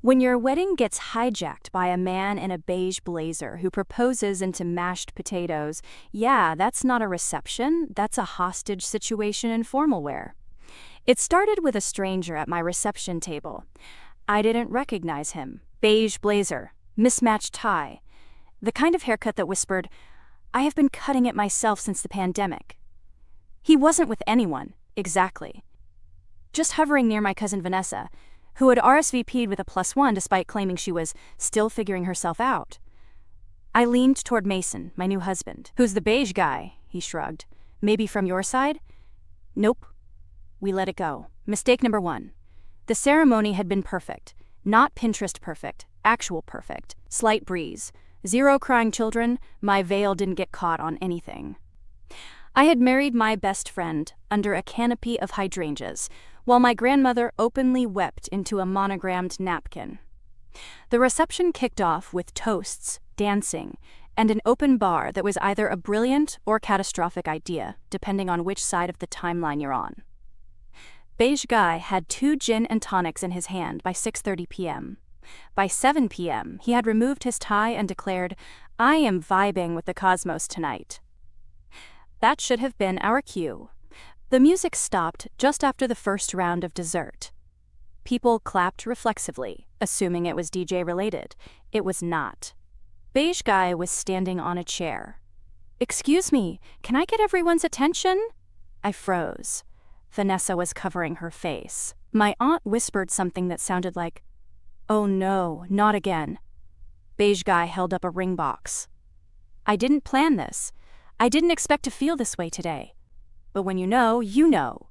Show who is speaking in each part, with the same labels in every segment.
Speaker 1: When your wedding gets hijacked by a man in a beige blazer who proposes into mashed potatoes, yeah, that's not a reception, that's a hostage situation in formalwear. It started with a stranger at my reception table. I didn't recognize him. Beige blazer, mismatched tie, the kind of haircut that whispered, "I have been cutting it myself since the pandemic." He wasn't with anyone, exactly. Just hovering near my cousin Vanessa, who had RSVP'd with a +1 despite claiming she was still figuring herself out. I leaned toward Mason, my new husband. "Who's the beige guy?" he shrugged. "Maybe from your side?" "Nope." We let it go. Mistake number 1. The ceremony had been perfect. Not Pinterest perfect, actual perfect. Slight breeze. 0 crying children, my veil didn't get caught on anything. I had married my best friend under a canopy of hydrangeas, while my grandmother openly wept into a monogrammed napkin. The reception kicked off with toasts, dancing, and an open bar that was either a brilliant or catastrophic idea, depending on which side of the timeline you're on. Beige guy had 2 gin and tonics in his hand by 6:30 p.m. By 7 p.m., he had removed his tie and declared, "I am vibing with the cosmos tonight." That should have been our cue. The music stopped just after the first round of dessert. People clapped reflexively, assuming it was DJ related. It was not. Beige guy was standing on a chair. "Excuse me, can I get everyone's attention?" I froze. Vanessa was covering her face. My aunt whispered something that sounded like, "Oh no, not again." Beige guy held up a ring box. "I didn't plan this. I didn't expect to feel this way today. But when you know, you know."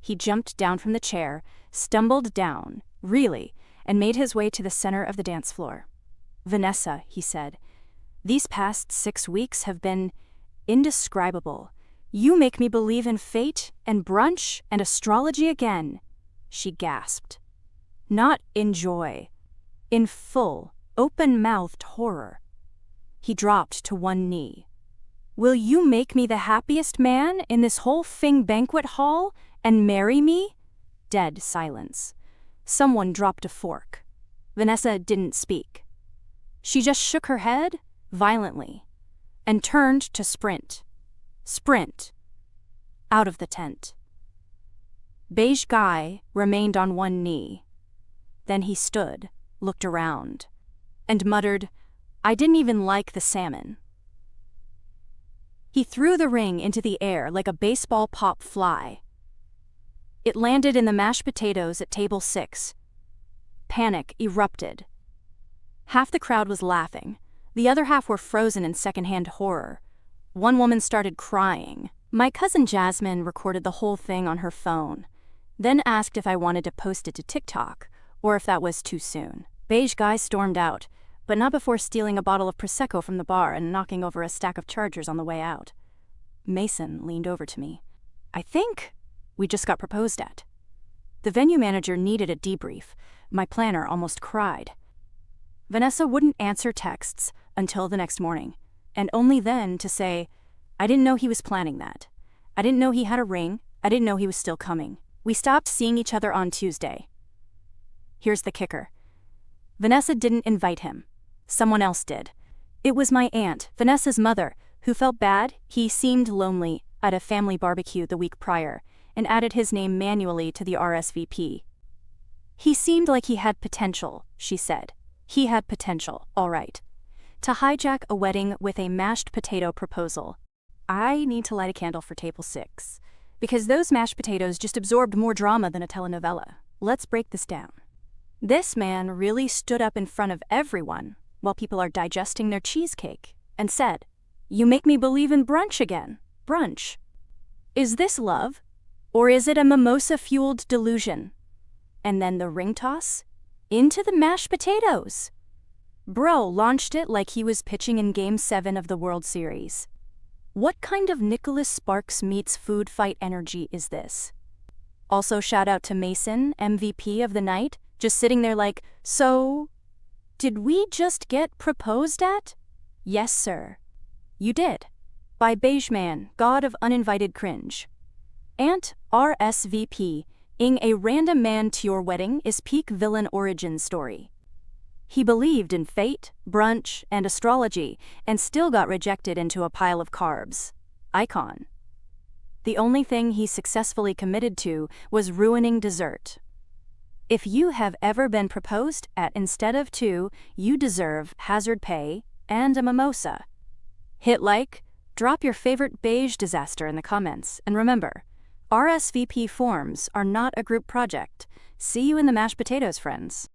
Speaker 1: He jumped down from the chair, stumbled down, really, and made his way to the center of the dance floor. "Vanessa," he said, "these past 6 weeks have been indescribable. You make me believe in fate and brunch and astrology again." She gasped. Not in joy, in full, open-mouthed horror. He dropped to one knee. "Will you make me the happiest man in this whole thing banquet hall and marry me?" Dead silence. Someone dropped a fork. Vanessa didn't speak. She just shook her head, violently, and turned to sprint. Sprint. Out of the tent. Beige guy remained on one knee. Then he stood, looked around, and muttered, "I didn't even like the salmon." He threw the ring into the air like a baseball pop fly. It landed in the mashed potatoes at table 6. Panic erupted. Half the crowd was laughing. The other half were frozen in secondhand horror. One woman started crying. My cousin Jasmine recorded the whole thing on her phone, then asked if I wanted to post it to TikTok, or if that was too soon. Beige guy stormed out, but not before stealing a bottle of Prosecco from the bar and knocking over a stack of chargers on the way out. Mason leaned over to me. "I think we just got proposed at." The venue manager needed a debrief. My planner almost cried. Vanessa wouldn't answer texts until the next morning, and only then to say, "I didn't know he was planning that. I didn't know he had a ring. I didn't know he was still coming." We stopped seeing each other on Tuesday. Here's the kicker. Vanessa didn't invite him. Someone else did. It was my aunt, Vanessa's mother, who felt bad. He seemed lonely at a family barbecue the week prior and added his name manually to the RSVP. "He seemed like he had potential," she said. "He had potential, all right. To hijack a wedding with a mashed potato proposal. I need to light a candle for table 6, because those mashed potatoes just absorbed more drama than a telenovela. Let's break this down. This man really stood up in front of everyone while people are digesting their cheesecake and said, 'You make me believe in brunch again. Brunch. Is this love? Or is it a mimosa-fueled delusion?' And then the ring toss? Into the mashed potatoes. Bro launched it like he was pitching in Game 7 of the World Series. What kind of Nicholas Sparks meets food fight energy is this?" Also shout out to Mason, MVP of the night, just sitting there like, "So, did we just get proposed at?" "Yes, sir. You did." By Beige Man, God of Uninvited Cringe. Aunt RSVP, ing a random man to your wedding is peak villain origin story. He believed in fate, brunch, and astrology, and still got rejected into a pile of carbs. Icon. The only thing he successfully committed to was ruining dessert. If you have ever been proposed at instead of to, you deserve hazard pay and a mimosa. Hit like, drop your favorite beige disaster in the comments, and remember, RSVP forms are not a group project. See you in the mashed potatoes, friends.